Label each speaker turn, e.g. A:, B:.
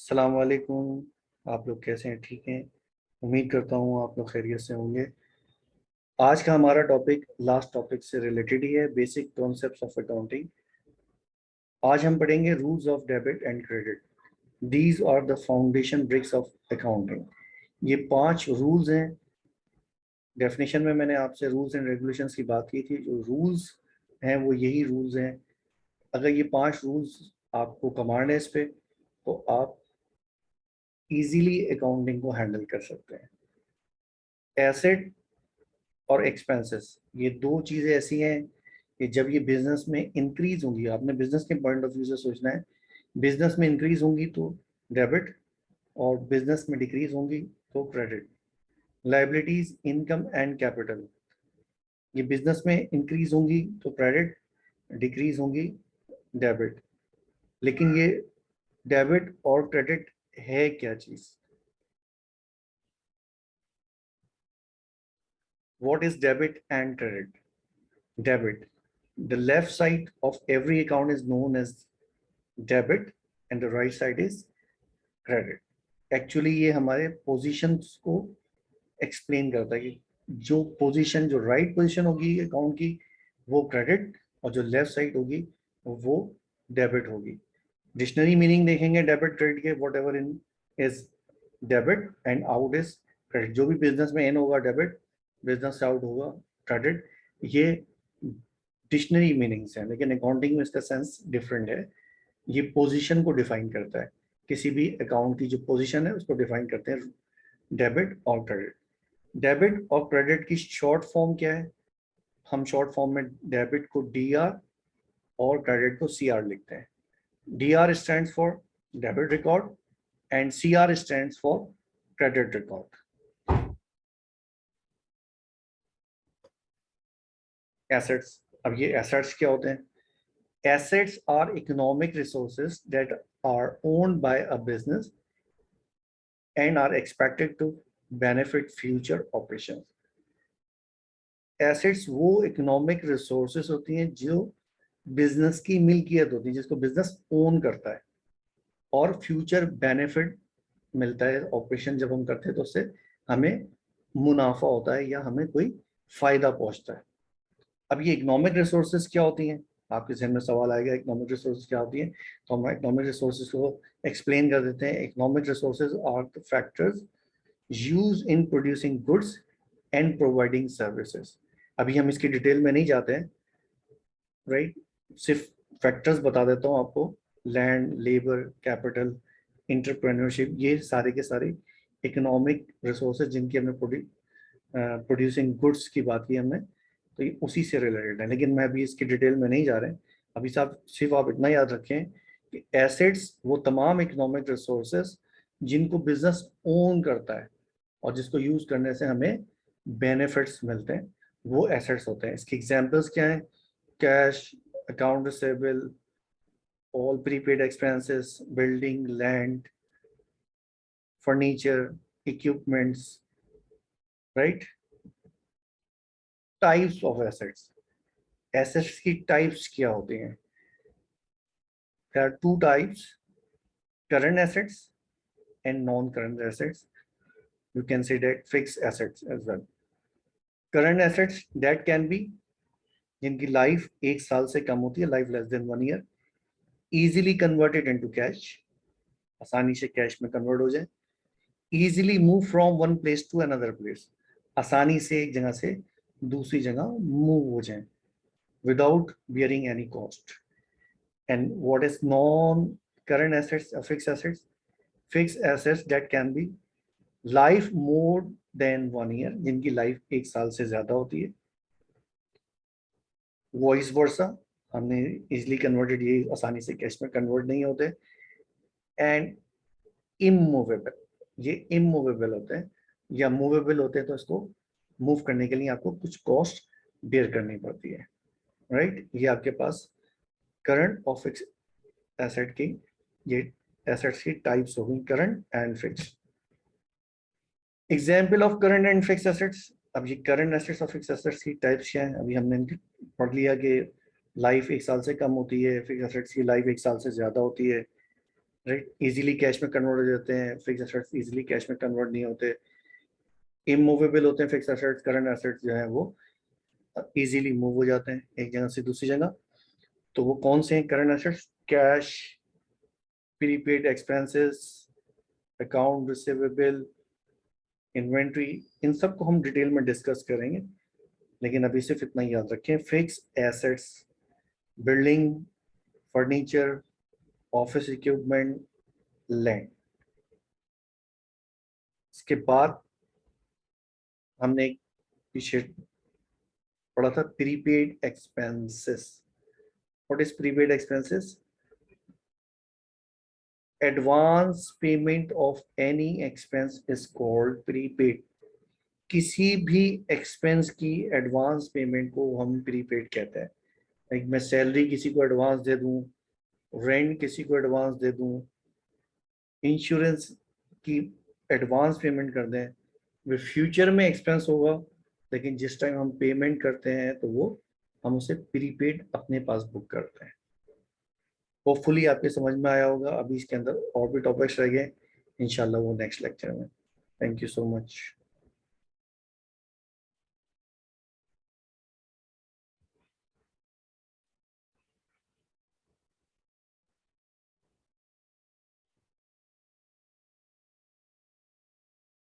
A: अस्सलाम वालेकुम। आप लोग कैसे हैं? ठीक हैं? उम्मीद करता हूँ आप लोग खैरियत से होंगे। आज का हमारा टॉपिक लास्ट टॉपिक से रिलेटेड ही है, बेसिक कॉन्सेप्ट्स ऑफ अकाउंटिंग। आज हम पढ़ेंगे rules of debit and credit. These are the foundation bricks of accounting. ये 5 रूल्स हैं। डेफिनेशन में मैंने आपसे रूल्स एंड रेगुलेशंस की बात की थी। जो रूल्स हैं वो यही रूल्स हैं। अगर ये 5 रूल्स आपको कमांड है इस पे, तो आप इजीली अकाउंटिंग को हैंडल कर सकते हैं। एसेट और एक्सपेंसेस, ये दो चीज़ें ऐसी हैं कि जब ये बिजनेस में इंक्रीज होंगी, आपने बिजनेस के पॉइंट ऑफ व्यू से सोचना है। बिजनेस में इंक्रीज होंगी तो डेबिट, और बिजनेस में डिक्रीज होंगी तो credit. Liabilities, income and capital, ये बिजनेस में इंक्रीज होंगी तो क्रेडिट, डिक्रीज होंगी डेबिट। लेकिन ये डेबिट और क्रेडिट है क्या चीज़? What is debit and credit? Debit. The left side of every account is known as debit and the right side is credit. Actually ये हमारे पोजीशंस को एक्सप्लेन करता है कि जो पोजीशन, जो राइट पोजीशन होगी अकाउंट की, वो क्रेडिट, और जो लेफ्ट साइड होगी वो डेबिट होगी। डिक्शनरी मीनिंग देखेंगे डेबिट क्रेडिट के, what ever in is debit and out is credit. जो भी बिजनेस में इन होगा डेबिट, बिजनेस से आउट होगा क्रेडिट। ये डिक्शनरी मीनिंग्स हैं, लेकिन अकाउंटिंग में इसका सेंस डिफरेंट है। ये पोजीशन को डिफाइन करता है। किसी भी अकाउंट की जो पोजीशन है उसको डिफाइन करते हैं डेबिट और क्रेडिट। डेबिट और क्रेडिट की शॉर्ट फॉर्म क्या है? हम शॉर्ट फॉर्म में डेबिट को डी आर और क्रेडिट को सी आर लिखते हैं। D R stands for debit record and C R stands for credit record. Assets, अब ये एसेट्स क्या होते हैं? Assets are economic resources that are owned by a business and are expected to benefit future operations. Assets वो economic resources होती हैं जो business की मिल्कियत होती है, जिसको बिजनेस ओन करता है, और फ्यूचर बेनिफिट मिलता है। ऑपरेशन जब हम करते हैं तो उससे हमें मुनाफा होता है या हमें कोई फायदा पहुंचता है। अब ये इकोनॉमिक रिसोर्सेज क्या होती हैं? आपके जहन में सवाल आएगा इकोनॉमिक रिसोर्सेज क्या होती हैं। तो हम इकोनॉमिक रिसोर्सेज को एक्सप्लेन कर देते हैं। Economic resources are the factors use in producing goods and providing services. अभी हम इसकी डिटेल में नहीं जाते हैं, राइट? सिर्फ फैक्टर्स बता देता हूँ आपको। लैंड, लेबर, कैपिटल, इंटरप्रेन्योरशिप, ये सारे के सारे इकोनॉमिक रिसोर्सेज जिनकी हमने प्रोड्यूसिंग गुड्स की बात की हमने, तो ये उसी से रिलेटेड है। लेकिन मैं अभी इसकी डिटेल में नहीं जा रहे हैं। अभी साहब सिर्फ आप इतना याद रखें कि एसेट्स वो तमाम इकोनॉमिक रिसोर्सेज जिनको बिजनेस ओन करता है और जिसको यूज करने से हमें बेनिफिट्स मिलते हैं, वो एसेट्स होते हैं। इसकी एग्जांपल्स क्या हैं? Cash, account receivable, all prepaid expenses, building, land, furniture, equipments, right? Types of assets. Assets की टाइप्स क्या होती हैं? There are two types: current assets and non-current assets. You can say that fixed assets as well. Current assets that can be जिनकी life 1 साल से कम होती है, life less than 1 year, easily converted into cash, आसानी से cash में convert हो जाए। easily move from one place to another place, आसानी से एक जगह से दूसरी जगह मूव हो जाए without bearing any cost. And what is non-current assets or fixed assets? Fixed assets that can be life more than 1 year, जिनकी लाइफ 1 साल से ज्यादा होती है। वॉइस वर्सा, हमने इजिली कन्वर्टेड, ये आसानी से कैश में कन्वर्ट नहीं होते। एंड इमूवेबल, ये इमूवेबल होते हैं या मूवेबल होते हैं, तो इसको मूव करने के लिए आपको कुछ कॉस्ट बेयर करनी पड़ती है, राइट? ये आपके पास करंट और फिक्स एसेट की, ये एसेट्स की टाइप्स हो गई, current and fix. Example of current and fix assets. अब ये करंट एसेट्स और फिक्स एसेट्स की टाइप्स क्या है? अभी हमने पढ़ लिया कि लाइफ 1 साल से कम होती है, फिक्स एसेट्स की लाइफ 1 साल से ज्यादा होती है। राइट, इजीली कैश में कन्वर्ट हो जाते हैं, फिक्स एसेट्स इजीली कैश में कन्वर्ट नहीं होते, इमूवेबल होते हैं फिक्स एसेट्स, करंट एसेट्स जो है वो इजीली मूव हो जाते हैं एक जगह से दूसरी जगह। तो वो कौन से हैं current assets? Cash, prepaid expenses, account receivable, inventory, इन सब को हम डिटेल में डिस्कस करेंगे, लेकिन अभी सिर्फ इतना ही याद रखें, fix assets, building, furniture, office equipment, land. इसके बाद हमने एक पीछे पढ़ा था prepaid expenses. What is prepaid expenses? Advance payment of any expense is called prepaid. किसी भी एक्सपेंस की एडवांस पेमेंट को हम प्रीपेड कहते हैं। लाइक मैं सैलरी किसी को एडवांस दे दूं, रेंट किसी को एडवांस दे दूं, इंश्योरेंस की एडवांस पेमेंट कर दें, वो फ्यूचर में एक्सपेंस होगा, लेकिन जिस टाइम हम पेमेंट करते हैं तो वो हम उसे प्रीपेड अपने पास बुक करते हैं। होपफुली आपके समझ में आया होगा। अभी इसके अंदर और भी टॉपिक्स रह गए, इंशाल्लाह वो नेक्स्ट लेक्चर में। Thank you so much.